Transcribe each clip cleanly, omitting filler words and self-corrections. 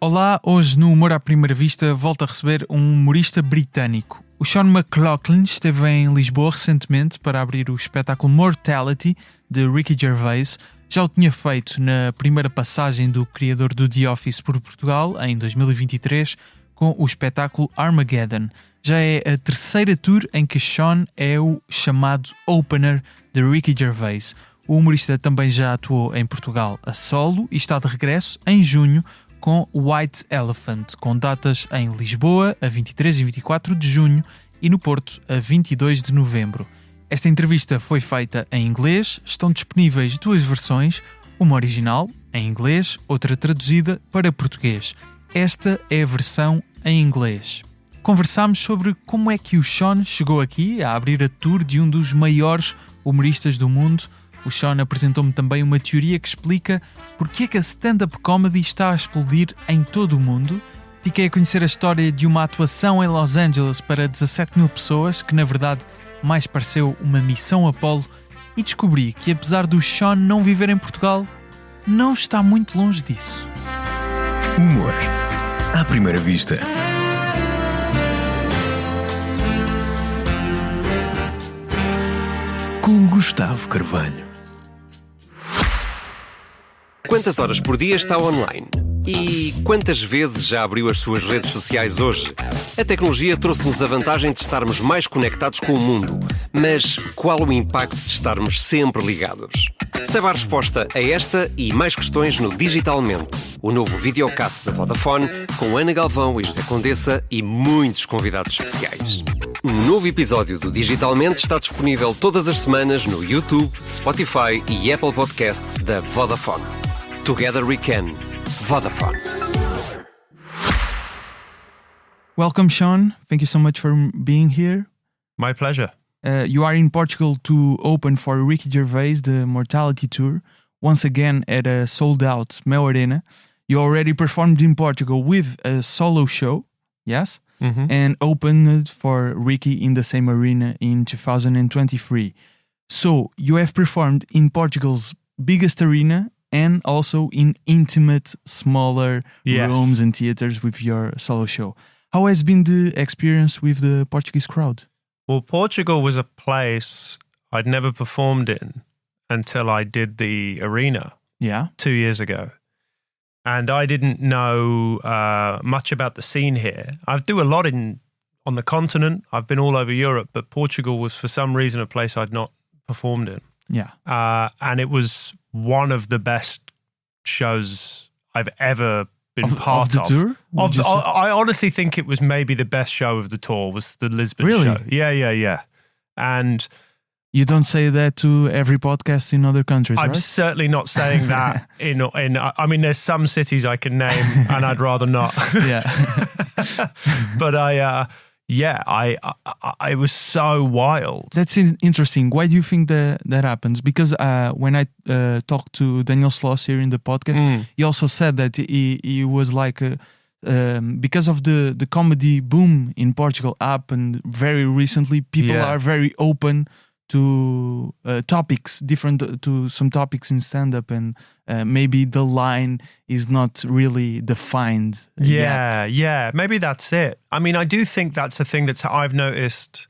Olá, hoje no Humor à Primeira Vista volto a receber um humorista britânico. O Sean McLoughlin esteve em Lisboa recentemente para abrir o espetáculo Mortality de Ricky Gervais. Já o tinha feito na primeira passagem do criador do The Office por Portugal, em 2023, com o espetáculo Armageddon. Já é a terceira tour em que Sean é o chamado opener de Ricky Gervais. O humorista também já atuou em Portugal a solo e está de regresso em junho com White Elephant, com datas em Lisboa a 23 e 24 de junho e no Porto a 22 de novembro. Esta entrevista foi feita em inglês, estão disponíveis duas versões, uma original, em inglês, outra traduzida para português. Esta é a versão em inglês. Conversámos sobre como é que o Sean chegou aqui a abrir a tour de um dos maiores humoristas do mundo. O Sean apresentou-me também uma teoria que explica porque é que a stand-up comedy está a explodir em todo o mundo. Fiquei a conhecer a história de uma atuação em Los Angeles para 17 mil pessoas, que na verdade mais pareceu uma missão Apollo, e descobri que apesar do Sean não viver em Portugal, não está muito longe disso. Humor à primeira vista. Com Gustavo Carvalho. Quantas horas por dia está online? E quantas vezes já abriu as suas redes sociais hoje? A tecnologia trouxe-nos a vantagem de estarmos mais conectados com o mundo, mas qual o impacto de estarmos sempre ligados? Saiba a resposta a esta e mais questões no Digitalmente, o novo videocast da Vodafone, com Ana Galvão e José Condessa e muitos convidados especiais. Um novo episódio do Digitalmente está disponível todas as semanas no YouTube, Spotify e Apple Podcasts da Vodafone. Together we can. Vodafone. Welcome, Sean. Thank you so much for being here. My pleasure. You are in Portugal to open for Ricky Gervais the Mortality Tour, once again at a sold-out MEO Arena. You already performed in Portugal with a solo show, yes? Mm-hmm. And opened for Ricky in the same arena in 2023. So, you have performed in Portugal's biggest arena and also in intimate, smaller rooms and theaters with your solo show. How has been the experience with the Portuguese crowd? Well, Portugal was a place I'd never performed in until I did the arena 2 years ago. And I didn't know much about the scene here. I do a lot on the continent. I've been all over Europe, but Portugal was for some reason a place I'd not performed in. Yeah. And it was one of the best shows I've ever been part of. The tour? I honestly think it was maybe the best show of the tour, was the Lisbon show. Yeah. And you don't say that to every podcast in other countries, I'm right? certainly not saying that I mean, there's some cities I can name and I'd rather not. Yeah. But it was so wild. That's interesting. Why do you think that happens? Because when I talked to Daniel Sloss here in the podcast, he also said that he was like, because of the comedy boom in Portugal happened very recently, people are very open to topics, different to some topics in stand-up, and maybe the line is not really defined yet. Yeah, maybe that's it. I mean, I do think that's a thing that I've noticed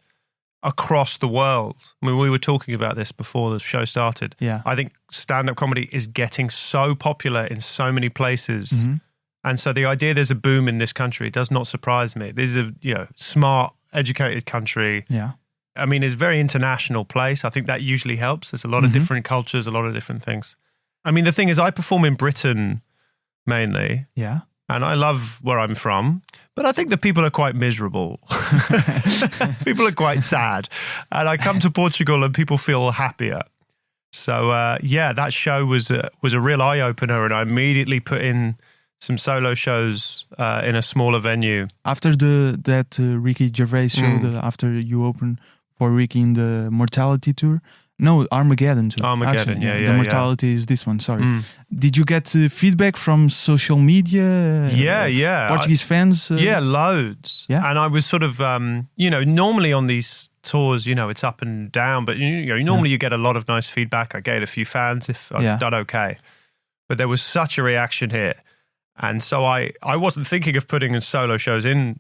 across the world. I mean, we were talking about this before the show started. Yeah. I think stand-up comedy is getting so popular in so many places. Mm-hmm. And so the idea there's a boom in this country does not surprise me. This is a smart, educated country. Yeah. I mean, it's a very international place. I think that usually helps. There's a lot of different cultures, a lot of different things. I mean, the thing is, I perform in Britain mainly. Yeah. And I love where I'm from. But I think the people are quite miserable. People are quite sad. And I come to Portugal and people feel happier. So, that show was a real eye-opener. And I immediately put in some solo shows in a smaller venue. After that Ricky Gervais show, after you opened for Ricky in the Mortality Tour, no, Armageddon tour. Armageddon, actually, the Mortality is this one, sorry. Did you get feedback from social media? Portuguese fans? Loads. Yeah. And I was sort of, normally on these tours, it's up and down, but normally you get a lot of nice feedback. I get a few fans if I've done okay. But there was such a reaction here. And so I wasn't thinking of putting in solo shows in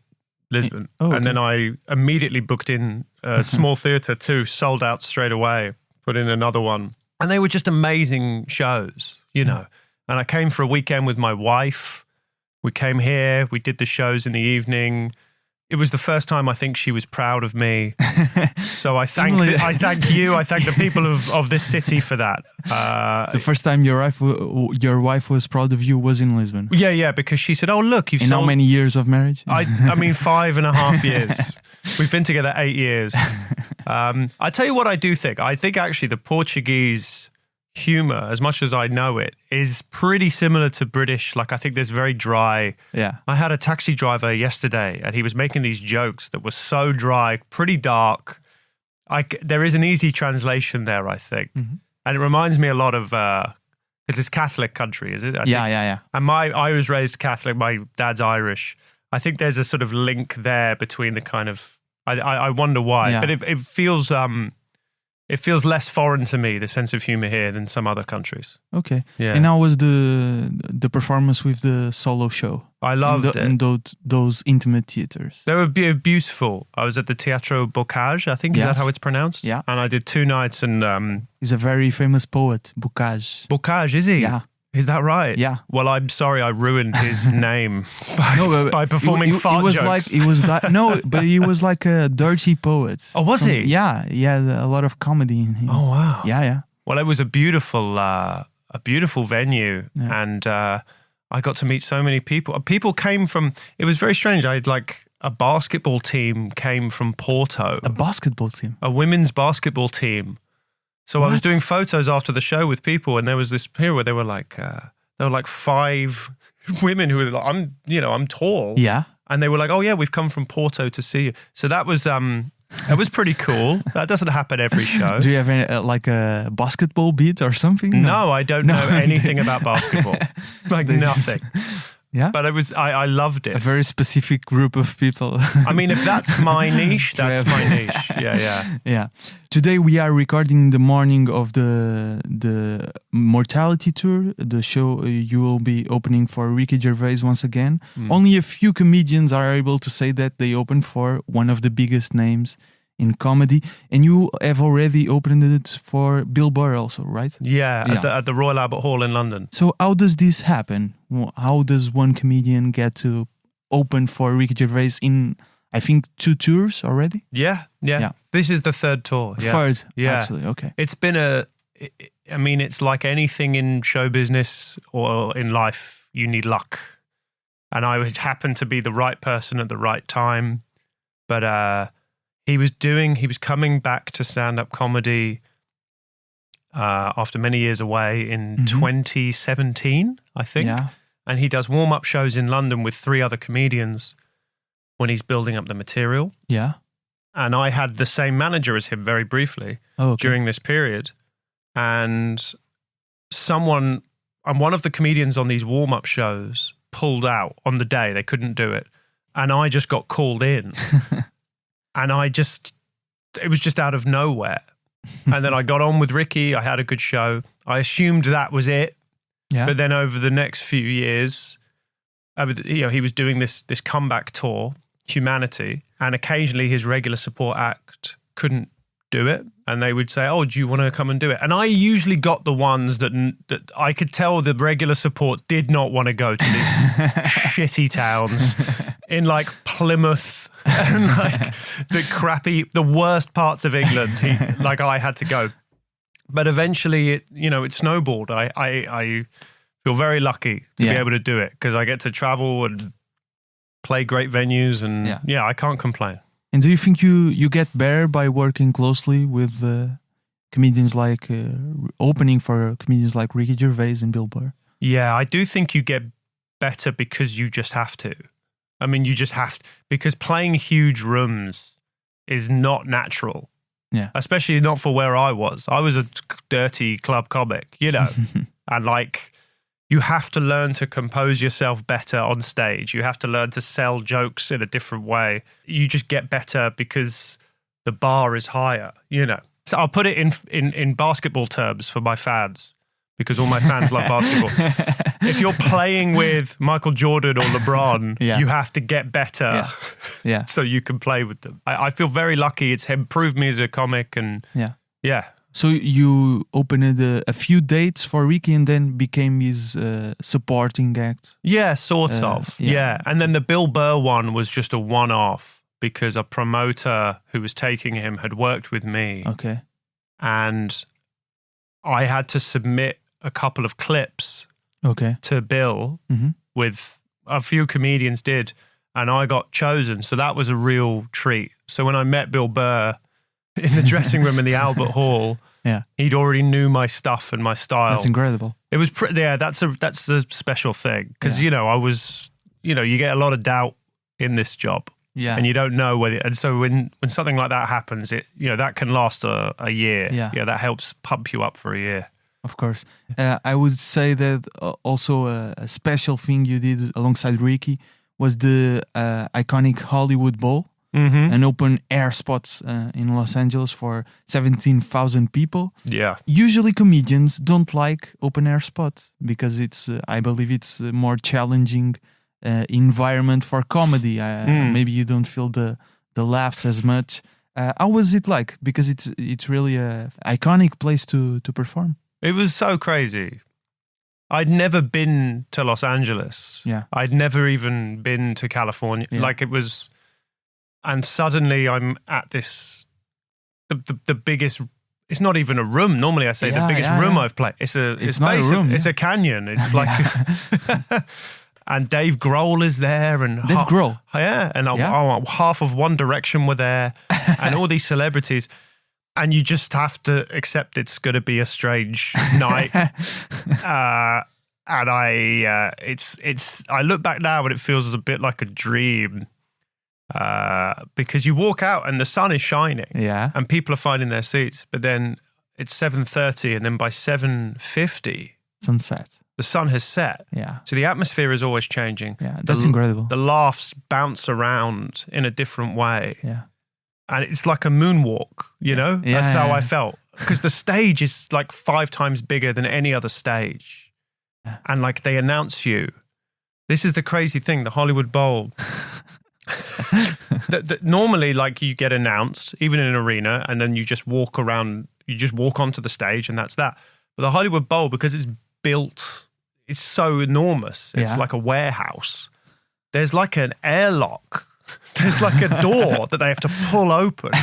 Lisbon. Oh, okay. And then I immediately booked in a small theatre too, sold out straight away, put in another one. And they were just amazing shows, you know. And I came for a weekend with my wife. We came here, we did the shows in the evening. It was the first time I think she was proud of me. So I thank you. I thank the people of this city for that. The first time your wife was proud of you was in Lisbon. Yeah, because she said, "Oh, look, you've in sold..." how many years of marriage? I mean, 5.5 years. We've been together 8 years. I tell you what I do think. I think actually the Portuguese humor, as much as I know it, is pretty similar to British. Like, I think there's very dry. Yeah. I had a taxi driver yesterday and he was making these jokes that were so dry, pretty dark. There is an easy translation there, I think. Mm-hmm. And it reminds me a lot of, because it's a Catholic country, is it? Yeah. And I was raised Catholic. My dad's Irish. I think there's a sort of link there between the kind of, I wonder why, but it feels less foreign to me, the sense of humor here, than some other countries. Okay. Yeah. And how was the performance with the solo show? I loved it. In those intimate theaters. They were beautiful. I was at the Teatro Bocage, I think. Is that how it's pronounced? Yeah. And I did 2 nights and... he's a very famous poet, Bocage. Bocage, is he? Yeah. Is that right? Yeah. Well, I'm sorry I ruined his name by performing fart jokes. But he was like a dirty poet. Oh, was he? Yeah, he had a lot of comedy in him. Oh, wow. Yeah. Well, it was a beautiful venue, and I got to meet so many people. People came from. It was very strange. I had like a basketball team came from Porto. A basketball team. A women's basketball team. So I was doing photos after the show with people, and there was this period where there were like 5 women who were like, I'm tall. Yeah. And they were like, "Oh yeah, we've come from Porto to see you." So that was pretty cool. That doesn't happen every show. Do you have a basketball beat or something? No, I don't know anything about basketball. Like nothing. Yeah. But I loved it. A very specific group of people. I mean, if that's my niche, that's my niche. Yeah. Today we are recording the morning of the Mortality tour, the show you will be opening for Ricky Gervais once again. Only a few comedians are able to say that they opened for one of the biggest names in comedy, and you have already opened it for Bill Burr also, right? Yeah. At the Royal Albert Hall in London. So how does this happen? How does one comedian get to open for Ricky Gervais in, I think, 2 tours already? Yeah. This is the 3rd tour. Yeah. 3rd, yeah. Actually, okay. It's been it's like anything in show business or in life, you need luck. And I would happen to be the right person at the right time. But he was coming back to stand-up comedy after many years away in 2017, I think. Yeah. And he does warm-up shows in London with 3 other comedians when he's building up the material. Yeah. And I had the same manager as him very briefly during this period. And one of the comedians on these warm-up shows pulled out on the day. They couldn't do it. And I just got called in. And it was just out of nowhere. And then I got on with Ricky. I had a good show. I assumed that was it. Yeah. But then over the next few years, he was doing this comeback tour, Humanity, and occasionally his regular support act couldn't do it. And they would say, "Oh, do you want to come and do it?" And I usually got the ones that I could tell the regular support did not want to go to these shitty towns in like Plymouth and like the worst parts of England. I had to go. But eventually it snowballed. I feel very lucky to be able to do it because I get to travel and play great venues and I can't complain. And do you think you get better by working closely with comedians like opening for comedians like Ricky Gervais and Bill Burr? Yeah, I do think you get better because you just have to. I mean, you just have to, because playing huge rooms is not natural. Yeah. Especially not for where I was. I was a dirty club comic, and like, you have to learn to compose yourself better on stage. You have to learn to sell jokes in a different way. You just get better because the bar is higher, So I'll put it in basketball terms for my fans, because all my fans love basketball. if you're playing with Michael Jordan or LeBron, you have to get better so you can play with them. I feel very lucky. It's improved me as a comic and yeah. So you opened a few dates for Ricky and then became his supporting act? Yeah, sort of. Yeah. And then the Bill Burr one was just a one-off because a promoter who was taking him had worked with me. Okay. And I had to submit a couple of clips to Bill with a few comedians did, and I got chosen. So that was a real treat. So when I met Bill Burr in the dressing room in the Albert Hall, he'd already knew my stuff and my style. That's incredible. It was that's a special thing because you get a lot of doubt in this job. Yeah. And you don't know whether, and so when something like that happens, that can last a year. Yeah. That helps pump you up for a year. Of course. I would say that also a special thing you did alongside Ricky was the iconic Hollywood Bowl, an open air spot in Los Angeles for 17,000 people. Yeah. Usually comedians don't like open air spots because I believe it's more challenging environment for comedy. Maybe you don't feel the laughs as much. How was it like? Because it's really a iconic place to perform. It was so crazy. I'd never been to Los Angeles. Yeah. I'd never even been to California. Yeah. Like it was, and suddenly I'm at this, the biggest. It's not even a room. Normally I say the biggest room I've played. It's not a room. It's a canyon. It's like. And Dave Grohl is there, and Dave Grohl, and half of One Direction were there, and all these celebrities, and you just have to accept it's going to be a strange night. And I look back now and it feels a bit like a dream, because you walk out and the sun is shining, and people are finding their seats, but then it's 7:30, and then by 7:50, sunset. The sun has set. Yeah. So the atmosphere is always changing. Yeah, that's incredible. The laughs bounce around in a different way. Yeah. And it's like a moonwalk, you know? Yeah, that's how I felt. Because the stage is like 5 times bigger than any other stage. Yeah. And like they announce you. This is the crazy thing, the Hollywood Bowl. Normally, like you get announced, even in an arena, and then you just walk around, you just walk onto the stage and that's that. But the Hollywood Bowl, because it's built... It's so enormous. It's like a warehouse. There's like an airlock. There's like a door that they have to pull open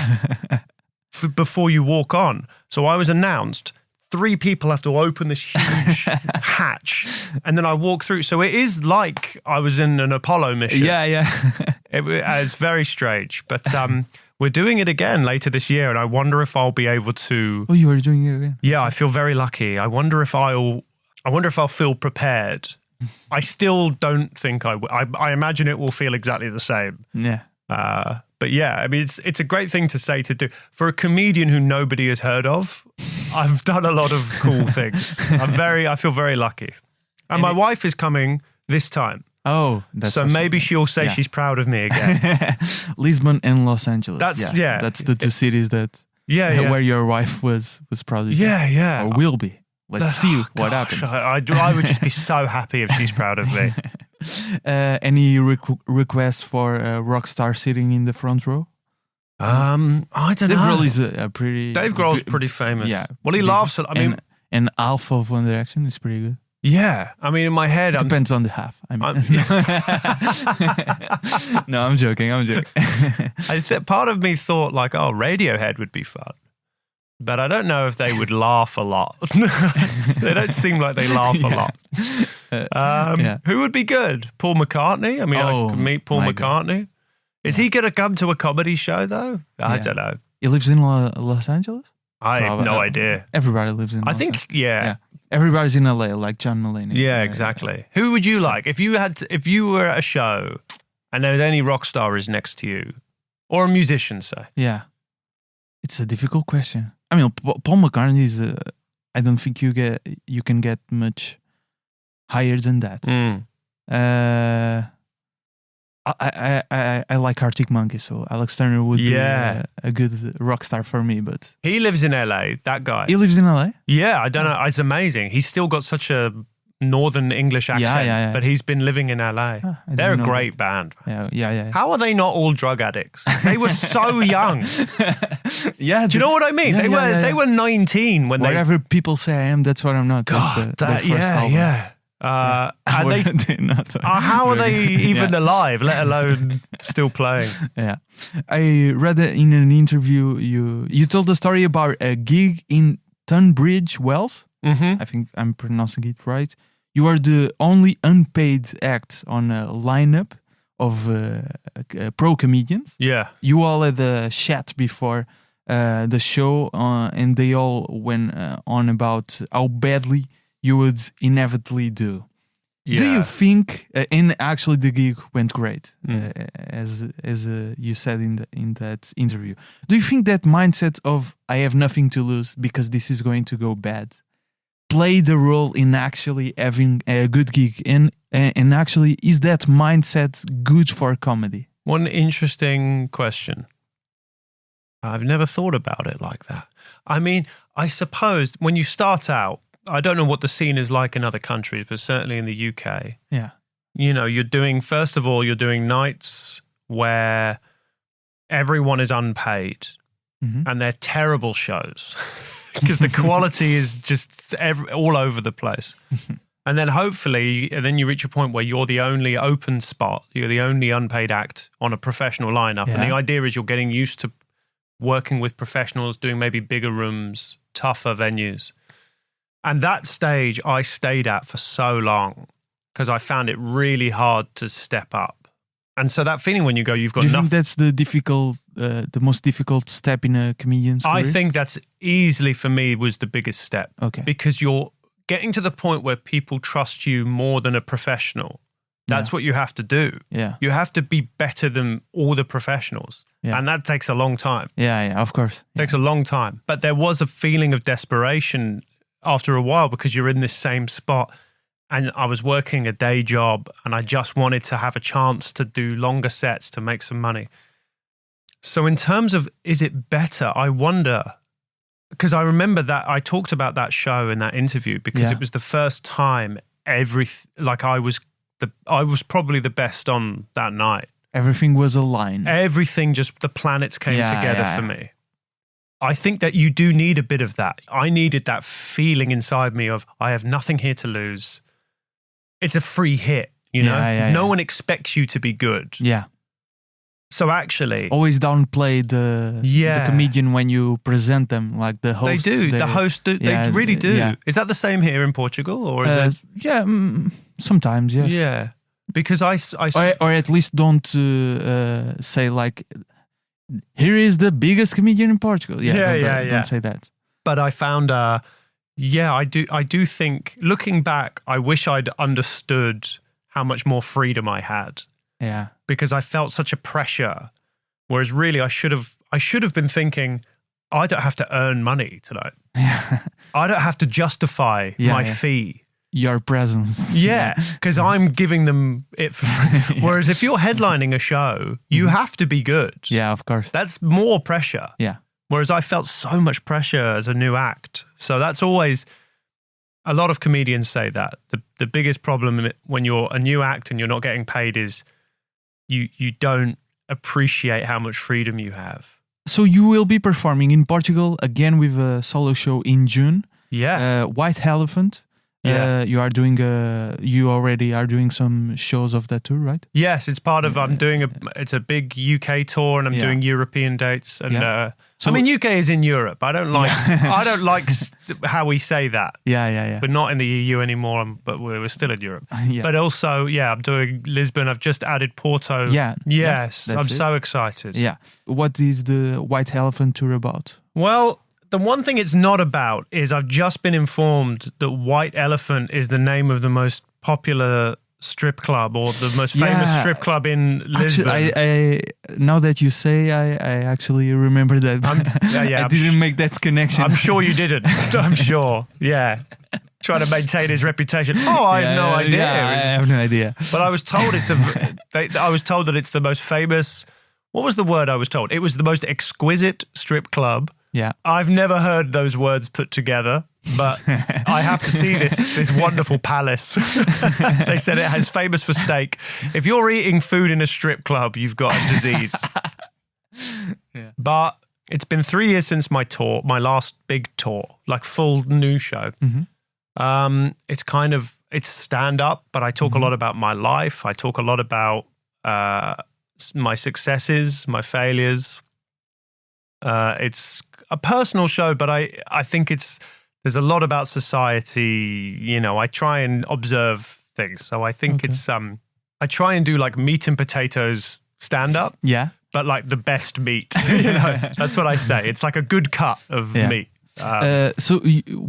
before you walk on. So I was announced. 3 people have to open this huge hatch, and then I walk through. So it is like I was in an Apollo mission. Yeah. It's very strange, but we're doing it again later this year, and I wonder if I'll be able to. Oh, you are doing it again? Yeah, I feel very lucky. I wonder if I'll feel prepared. I still don't think I will. I imagine it will feel exactly the same. Yeah. But yeah, I mean, it's a great thing to say to do. For a comedian who nobody has heard of, I've done a lot of cool things. I feel very lucky. And my wife is coming this time. Oh, that's so maybe she'll say she's proud of me again. Lisbon and Los Angeles. That's the 2 cities that where your wife was probably or will be. Let's see what happens. I would just be so happy if she's proud of me. Any requests for a rock star sitting in the front row? I don't know. Dave Grohl is a pretty... Dave Grohl's pretty famous. Yeah. Well, he laughs. And Alpha of One Direction is pretty good. Yeah. I mean, in my head... It depends on the half. I mean. No, I'm joking. Part of me thought like, Radiohead would be fun. But I don't know if they would laugh a lot. They don't seem like they laugh a lot. Who would be good? Paul McCartney? I mean, I could meet Paul McCartney. God. Is he going to come to a comedy show, though? I don't know. He lives in Los Angeles? I have no idea. Everybody lives in Los Angeles. I think, yeah. Everybody's in LA, like John Mulaney. Yeah, exactly. Who would you like? If you were at a show and there was any rock star is next to you, or a musician, say. Yeah. It's a difficult question. I mean, Paul McCartney is. I don't think you can get much higher than that. I like Arctic Monkeys, so Alex Turner would be a good rock star for me. But he lives in LA. That guy. He lives in LA. Yeah, I don't know. It's amazing. He's still got such a northern English accent, but he's been living in LA. They're a great band. Yeah. How are they not all drug addicts? They were so young. Yeah. Do you know what I mean? They were 19 when Whatever people say I am, that's what I'm not. God, that's the first album. Yeah. How are they even alive, let alone still playing? Yeah. I read in an interview you told the story about a gig in Tunbridge Wells. Mm-hmm. I think I'm pronouncing it right. You are the only unpaid act on a lineup of pro comedians. Yeah. You all had a chat before the show, and they all went on about how badly you would inevitably do. Yeah. Do you think, and actually the gig went great, as you said in that interview. Do you think that mindset of I have nothing to lose because this is going to go bad played a role in actually having a good gig? And actually, is that mindset good for comedy? One interesting question. I've never thought about it like that. I mean, I suppose when you start out, I don't know what the scene is like in other countries, but certainly in the UK. Yeah. You know, you're doing nights where everyone is unpaid and they're terrible shows because the quality is just all over the place. And then hopefully, then you reach a point where you're the only open spot, you're the only unpaid act on a professional lineup. Yeah. And the idea is you're getting used to working with professionals, doing maybe bigger rooms, tougher venues. And that stage I stayed at for so long because I found it really hard to step up. And so that feeling when you go, you've got nothing. Do you nothing. think that's the most difficult step in a comedian's career? I think that's easily for me was the biggest step. Okay. Because you're getting to the point where people trust you more than a professional. That's what you have to do. Yeah. You have to be better than all the professionals. Yeah. And that takes a long time. Yeah, of course. It takes a long time. But there was a feeling of desperation after a while because you're in this same spot and I was working a day job and I just wanted to have a chance to do longer sets to make some money. So in terms of, is it better? I wonder, because I remember that I talked about that show in that interview because it was the first time I was probably the best on that night. Everything was aligned. Everything just, the planets came together for me. I think that you do need a bit of that. I needed that feeling inside me of, I have nothing here to lose. It's a free hit, you know? No one expects you to be good. Yeah. So actually... Always downplay the comedian when you present them, like the host. They do. The host, they really do. Yeah. Is that the same here in Portugal? Or is it? Yeah, sometimes, yes. Yeah. Because or at least don't say like... Here is the biggest comedian in Portugal. Don't say that. But I found, I do think, looking back, I wish I'd understood how much more freedom I had. Yeah. Because I felt such a pressure. Whereas really, I should have been thinking, I don't have to earn money tonight. Yeah. I don't have to justify my fee. Your presence. Yeah, because I'm giving them it for free. Whereas if you're headlining a show, you have to be good. Yeah, of course. That's more pressure. Yeah. Whereas I felt so much pressure as a new act. So that's always, a lot of comedians say that. The biggest problem when you're a new act and you're not getting paid is you don't appreciate how much freedom you have. So you will be performing in Portugal again with a solo show in June. Yeah. White Elephant. Yeah. You already are doing some shows of that tour, right? Yes, it's part of. It's a big UK tour, and I'm doing European dates. And I mean, UK is in Europe. I don't like. I don't like how we say that. Yeah. We're not in the EU anymore, but we're still in Europe. But also, I'm doing Lisbon. I've just added Porto. Yeah. Yes, I'm so excited. Yeah. What is the White Elephant tour about? Well, the one thing it's not about is I've just been informed that White Elephant is the name of the most popular strip club or the most famous strip club in Lisbon. Actually, now that you say, I actually remember that. I didn't make that connection. I'm sure you didn't. I'm sure. Yeah. Trying to maintain his reputation. Oh, I have no idea. Yeah, I have no idea. But I was told I was told that it's the most famous. What was the word I was told? It was the most exquisite strip club. Yeah. I've never heard those words put together. but I have to see this wonderful palace. They said it has famous for steak. If you're eating food in a strip club, you've got a disease. Yeah. But it's been 3 years since my tour, my last big tour, like full new show. It's stand-up, but I talk a lot about my life. I talk a lot about my successes, my failures. It's a personal show, but I think there's a lot about society. You know, I try and observe things. So I think it's I try and do like meat and potatoes stand-up. Yeah. But like the best meat. You know, that's what I say. It's like a good cut of meat. So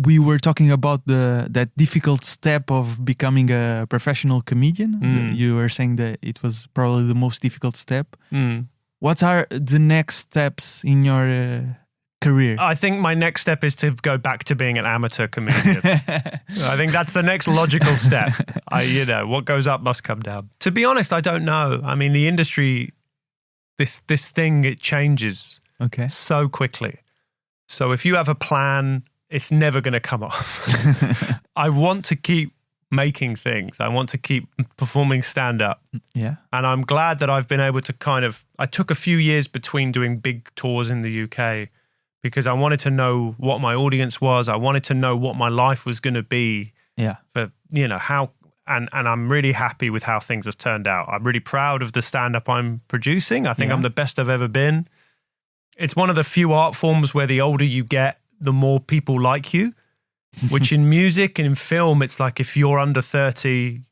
we were talking about that difficult step of becoming a professional comedian. You were saying that it was probably the most difficult step. What are the next steps in your career? I think my next step is to go back to being an amateur comedian. I think that's the next logical step. What goes up must come down. To be honest, I don't know. I mean, the industry, this thing, it changes so quickly. So if you have a plan, it's never going to come off. I want to keep making things. I want to keep performing stand-up. Yeah. And I'm glad that I've been able to I took a few years between doing big tours in the UK because I wanted to know what my audience was. I wanted to know what my life was going to be. Yeah. For, how, and I'm really happy with how things have turned out. I'm really proud of the stand-up I'm producing. I think I'm the best I've ever been. It's one of the few art forms where the older you get, the more people like you, which in music and in film, it's like if you're under 30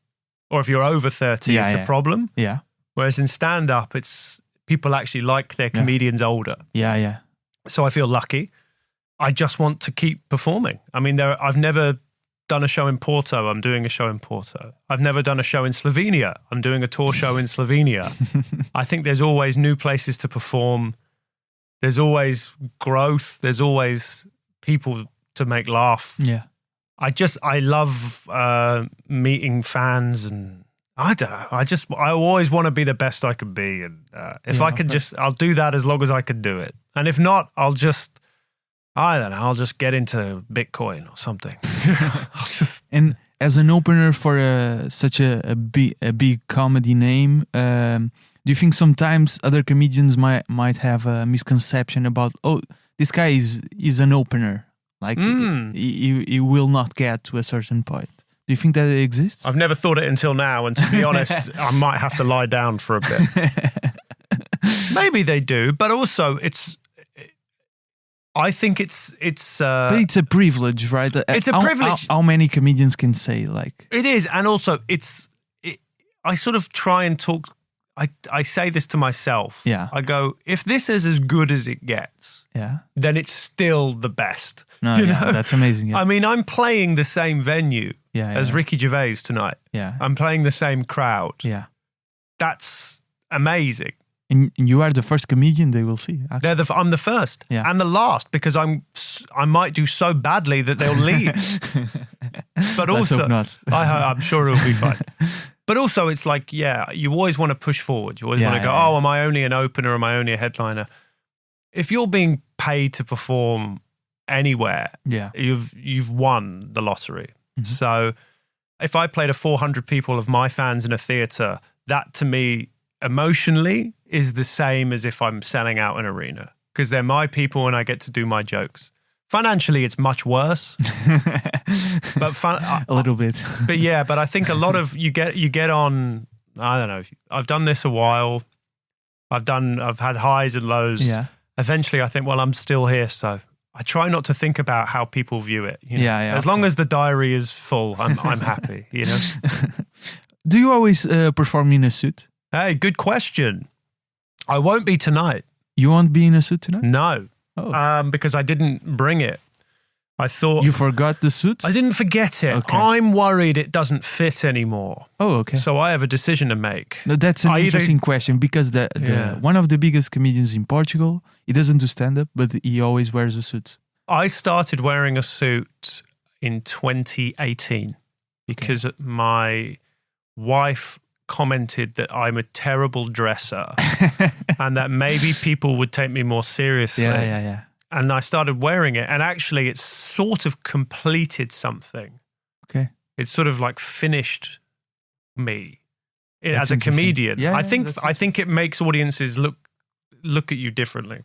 or if you're over 30, it's a problem. Yeah. Whereas in stand-up, it's people actually like their comedians older. Yeah, yeah. So I feel lucky. I just want to keep performing. I mean, I've never done a show in Porto. I'm doing a show in Porto. I've never done a show in Slovenia. I'm doing a tour show in Slovenia. I think there's always new places to perform. There's always growth. There's always people to make laugh. Yeah. I love meeting fans, and I don't know. I always want to be the best I can be. And if I could I'll do that as long as I can do it. And if not, I'll just get into Bitcoin or something. And as an opener for such a big comedy name, do you think sometimes other comedians might have a misconception about, this guy is an opener, like he will not get to a certain point? Do you think that it exists? I've never thought it until now, and to be honest, I might have to lie down for a bit. Maybe they do, but also I think it's but it's a privilege, right? It's a privilege. How many comedians can say like it is, and also I sort of try and talk. I say this to myself. Yeah. I go, if this is as good as it gets, then it's still the best. No, you know? That's amazing. Yeah. I mean, I'm playing the same venue as Ricky Gervais tonight. Yeah. I'm playing the same crowd. Yeah. That's amazing. And you are the first comedian they will see. I'm the first and the last, because I might do so badly that they'll leave. But let's also, hope not. I'm sure it'll be fine. But also, it's like, you always want to push forward. You always want to go, am I only an opener? Am I only a headliner? If you're being paid to perform anywhere, you've won the lottery. Mm-hmm. So if I played to 400 people of my fans in a theatre, that to me, emotionally, is the same as if I'm selling out an arena, because they're my people and I get to do my jokes. Financially, it's much worse, but a little bit. But I think a lot of you get on. I don't know. I've done this a while. I've had highs and lows. Yeah. Eventually, I think, well, I'm still here, so I try not to think about how people view it. You know? Yeah. As long as the diary is full, I'm happy. You know. Do you always perform in a suit? Hey, good question. I won't be tonight. You won't be in a suit tonight? No. Oh. Because I didn't bring it. I thought... You forgot the suit? I didn't forget it. Okay. I'm worried it doesn't fit anymore. Oh, okay. So I have a decision to make. No, that's an interesting question, because one of the biggest comedians in Portugal, he doesn't do stand-up, but he always wears a suit. I started wearing a suit in 2018 because my wife commented that I'm a terrible dresser and that maybe people would take me more seriously. Yeah. and I started wearing it, and actually it's sort of completed something. Okay. It's sort of like finished me That's as a comedian. Yeah, I think it makes audiences look at you differently.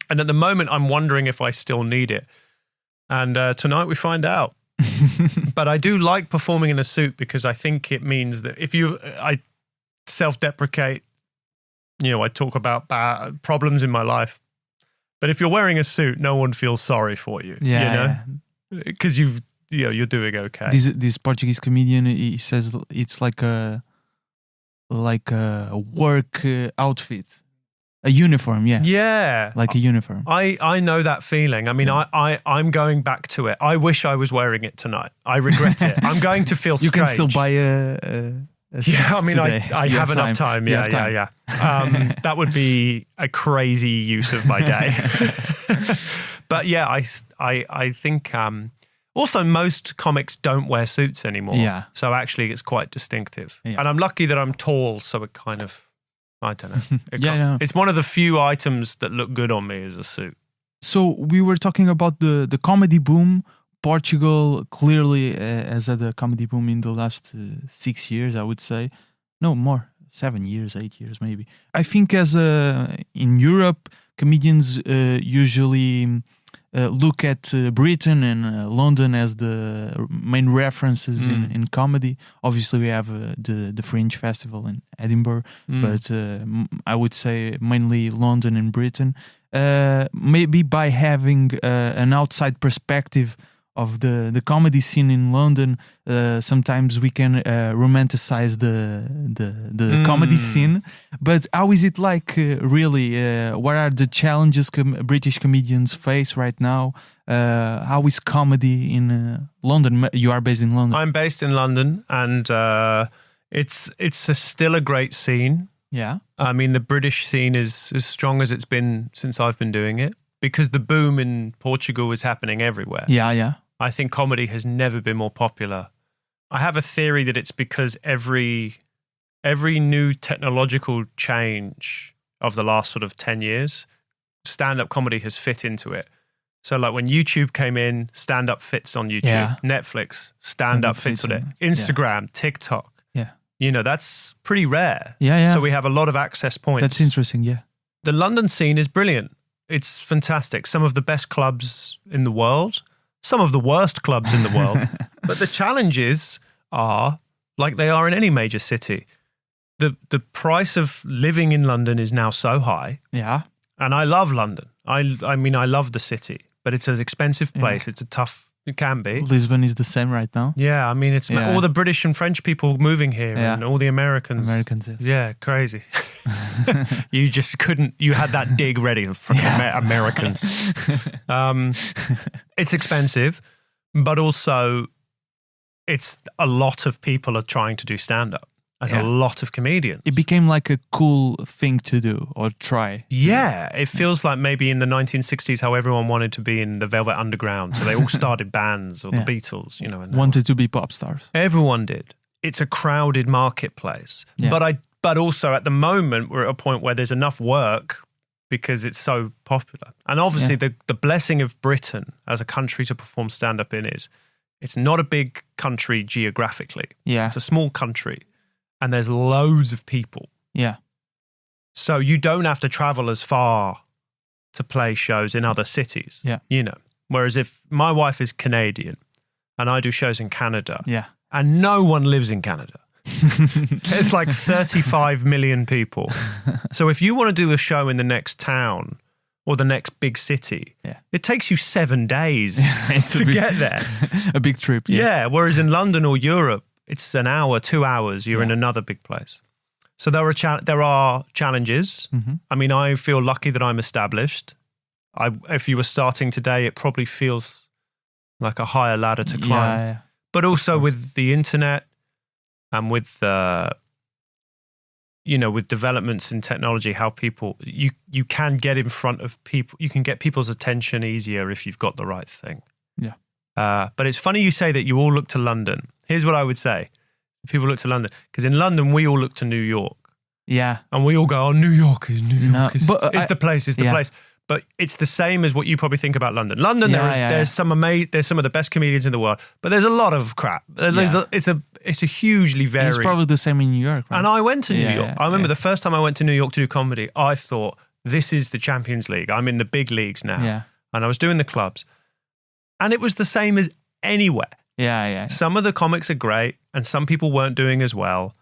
And at the moment, I'm wondering if I still need it. And tonight we find out. But I do like performing in a suit because I think it means that I self-deprecate, I talk about problems in my life. But if you're wearing a suit, no one feels sorry for you. Because you're doing okay. This Portuguese comedian, he says it's like a work outfit. A uniform, yeah. Yeah. Like a uniform. I know that feeling. I mean, I'm going back to it. I wish I was wearing it tonight. I regret it. I'm going to feel strange. You can still buy a suit I mean, today. I have enough time. Yeah. That would be a crazy use of my day. But yeah, I think also most comics don't wear suits anymore. Yeah. So actually it's quite distinctive. Yeah. And I'm lucky that I'm tall, so it kind of, I don't know. No. It's one of the few items that look good on me as a suit. So we were talking about the comedy boom. Portugal clearly has had a comedy boom in the last 6 years, I would say. No, more. 7 years, 8 years maybe. I think in Europe, comedians usually look at Britain and London as the main references in comedy. Obviously, we have the Fringe Festival in Edinburgh, but I would say mainly London and Britain. Maybe by having an outside perspective of the comedy scene in London, sometimes we can romanticize the comedy scene. But how is it like really? What are the challenges British comedians face right now? How is comedy in London? You are based in London. I'm based in London, and it's still a great scene. Yeah. I mean, the British scene is as strong as it's been since I've been doing it, because the boom in Portugal is happening everywhere. Yeah. I think comedy has never been more popular. I have a theory that it's because every new technological change of the last sort of 10 years, stand-up comedy has fit into it. So like when YouTube came in, stand-up fits on YouTube. Yeah. Netflix, stand-up fits on it. Instagram, TikTok. Yeah. That's pretty rare. Yeah. So we have a lot of access points. That's interesting, yeah. The London scene is brilliant. It's fantastic. Some of the best clubs in the world, some of the worst clubs in the world. But the challenges are like they are in any major city. The price of living in London is now so high. Yeah. And I love London. I mean, I love the city, but it's an expensive place. Yeah. It can be. Lisbon is the same right now. Yeah, I mean, it's all the British and French people moving here and all the Americans. Yeah, crazy. You just couldn't, you had that dig ready from Americans. It's expensive, but also it's a lot of people are trying to do stand-up. There's a lot of comedians. It became like a cool thing to do or try. Yeah, it feels like maybe in the 1960s how everyone wanted to be in the Velvet Underground. So they all started bands or the Beatles, and wanted to be pop stars. Everyone did. It's a crowded marketplace. Yeah. But also at the moment we're at a point where there's enough work because it's so popular. And obviously the blessing of Britain as a country to perform stand-up in is it's not a big country geographically. Yeah. It's a small country. And there's loads of people. Yeah. So you don't have to travel as far to play shows in other cities. Yeah. Whereas if my wife is Canadian and I do shows in Canada. Yeah. And no one lives in Canada. There's like 35 million people. So if you want to do a show in the next town or the next big city, it takes you 7 days to get there. A big trip. Yeah. Whereas in London or Europe, it's an hour, 2 hours, you're in another big place. So there are challenges. Mm-hmm. I mean, I feel lucky that I'm established. If you were starting today, it probably feels like a higher ladder to climb. Yeah. But also with the internet and with with developments in technology, how people, you can get in front of people, you can get people's attention easier if you've got the right thing. Yeah. But it's funny you say that you all look to London. Here's what I would say. People look to London. Because in London, we all look to New York. Yeah. And we all go, New York is the place. but it's the same as what you probably think about London. There's some of the best comedians in the world, but there's a lot of crap. It's a hugely varied. It's probably the same in New York, right? And I went to New York. I remember the first time I went to New York to do comedy, I thought, this is the Champions League. I'm in the big leagues now. Yeah. And I was doing the clubs. And it was the same as anywhere. Yeah. Some of the comics are great, and some people weren't doing as well.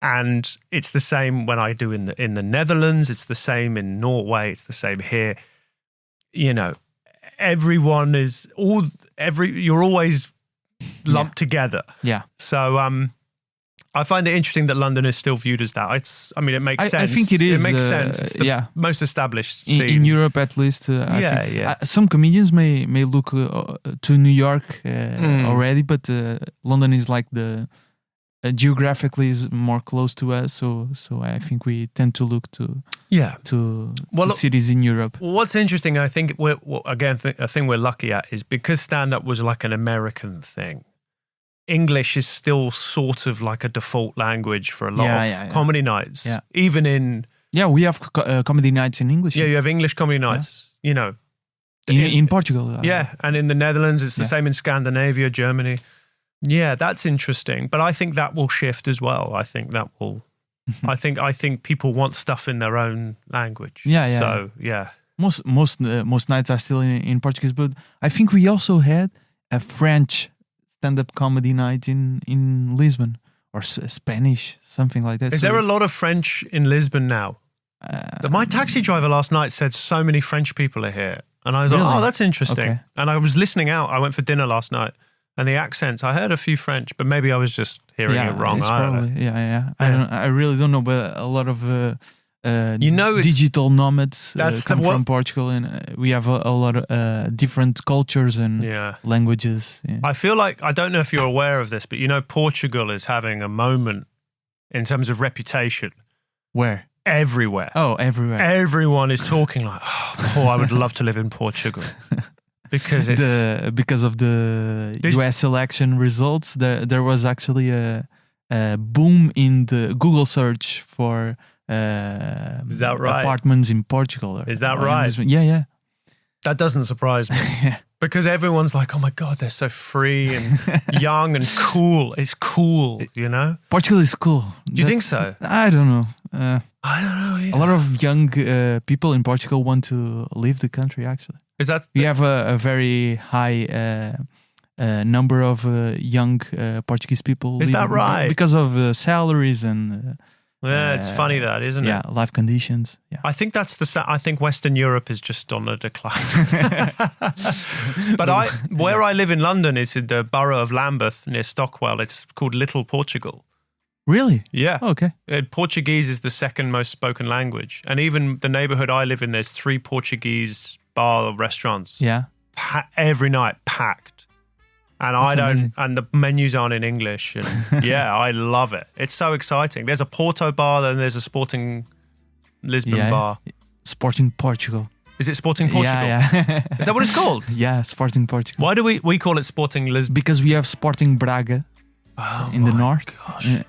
And it's the same when I do in the Netherlands. It's the same in Norway. It's the same here. You know, everyone is you're always lumped together. Yeah. So I find it interesting that London is still viewed as that. It makes sense. I think it is. It makes sense. It's the most established scene. In Europe, at least. I think. Some comedians may look to New York already, but London is like geographically is more close to us. So I think we tend to look to cities in Europe. What's interesting, I think, a thing we're lucky at is because stand-up was like an American thing. English is still sort of like a default language for a lot of comedy nights. Yeah. Even in... Yeah, we have comedy nights in English. Yeah, you have English comedy nights, you know. In Portugal. And in the Netherlands, it's the same in Scandinavia, Germany. Yeah, that's interesting. But I think that will shift as well. I think that will... I think people want stuff in their own language. Yeah. So, yeah. Most nights are still in Portuguese, but I think we also had a French stand-up comedy night in Lisbon, or Spanish, something like that. Is there a lot of French in Lisbon now? My taxi driver last night said so many French people are here. And I was like, oh, that's interesting. Okay. And I was listening out. I went for dinner last night. And the accents, I heard a few French, but maybe I was just hearing it wrong. I really don't know, but a lot of digital nomads come from Portugal, and we have a lot of different cultures and languages. Yeah. I feel like, I don't know if you're aware of this, but you know Portugal is having a moment in terms of reputation. Where? Everywhere. Oh, everywhere. Everyone is talking like, I would love to live in Portugal. Because of the US election results, there was actually a boom in the Google search for is that right? apartments in Portugal. Is that right? Yeah. That doesn't surprise me. Because everyone's like, oh my God, they're so free and young and cool. It's cool, you know? Portugal is cool. Do you think so? I don't know. I don't know either. A lot of young people in Portugal want to leave the country, actually. Is that... We have a very high number of young Portuguese people. Is that right? Because of salaries and... it's funny that, isn't it? Yeah, life conditions. Yeah. I think I think Western Europe is just on a decline. But where I live in London is in the borough of Lambeth near Stockwell. It's called Little Portugal. Really? Yeah. Oh, okay. Portuguese is the second most spoken language. And even the neighborhood I live in, there's 3 Portuguese bar restaurants. Yeah. Every night, packed. And and the menus aren't in English. And I love it. It's so exciting. There's a Porto bar, then there's a Sporting Lisbon bar. Sporting Portugal. Is it Sporting Portugal? Yeah. Is that what it's called? Yeah, Sporting Portugal. Why do we call it Sporting Lisbon? Because we have Sporting Braga in the north. Gosh. Yeah.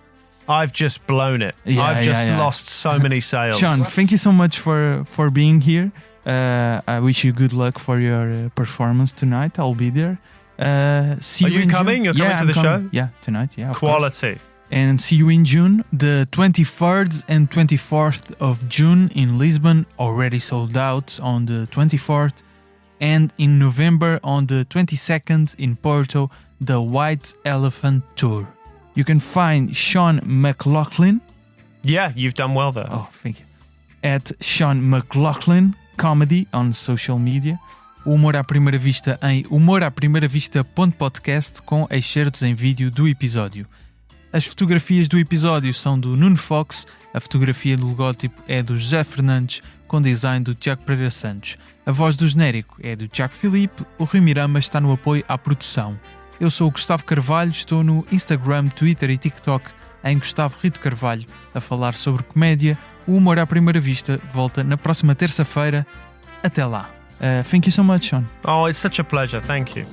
I've just blown it. I've just lost so many sales. Sean, thank you so much for being here. I wish you good luck for your performance tonight. I'll be there. See you in coming? June. You're coming to the show? Yeah, tonight. Yeah, of Quality. Course. And see you in June, the 23rd and 24th of June in Lisbon, already sold out on the 24th. And in November on the 22nd in Porto, the White Elephant Tour. You can find Sean McLoughlin. Yeah, you've done well there. Oh, thank you. At Sean McLoughlin Comedy on social media. O Humor à Primeira Vista em humoraprimeira.vista.podcast com excertos em vídeo do episódio. As fotografias do episódio são do Nuno Fox, a fotografia do logótipo é do José Fernandes, com design do Tiago Pereira Santos. A voz do genérico é do Tiago Filipe, o Rui Mirama está no apoio à produção. Eu sou o Gustavo Carvalho, estou no Instagram, Twitter e TikTok em Gustavo Rito Carvalho a falar sobre comédia. O Humor à Primeira Vista volta na próxima terça-feira. Até lá. Thank you so much, Sean. Oh, it's such a pleasure. Thank you.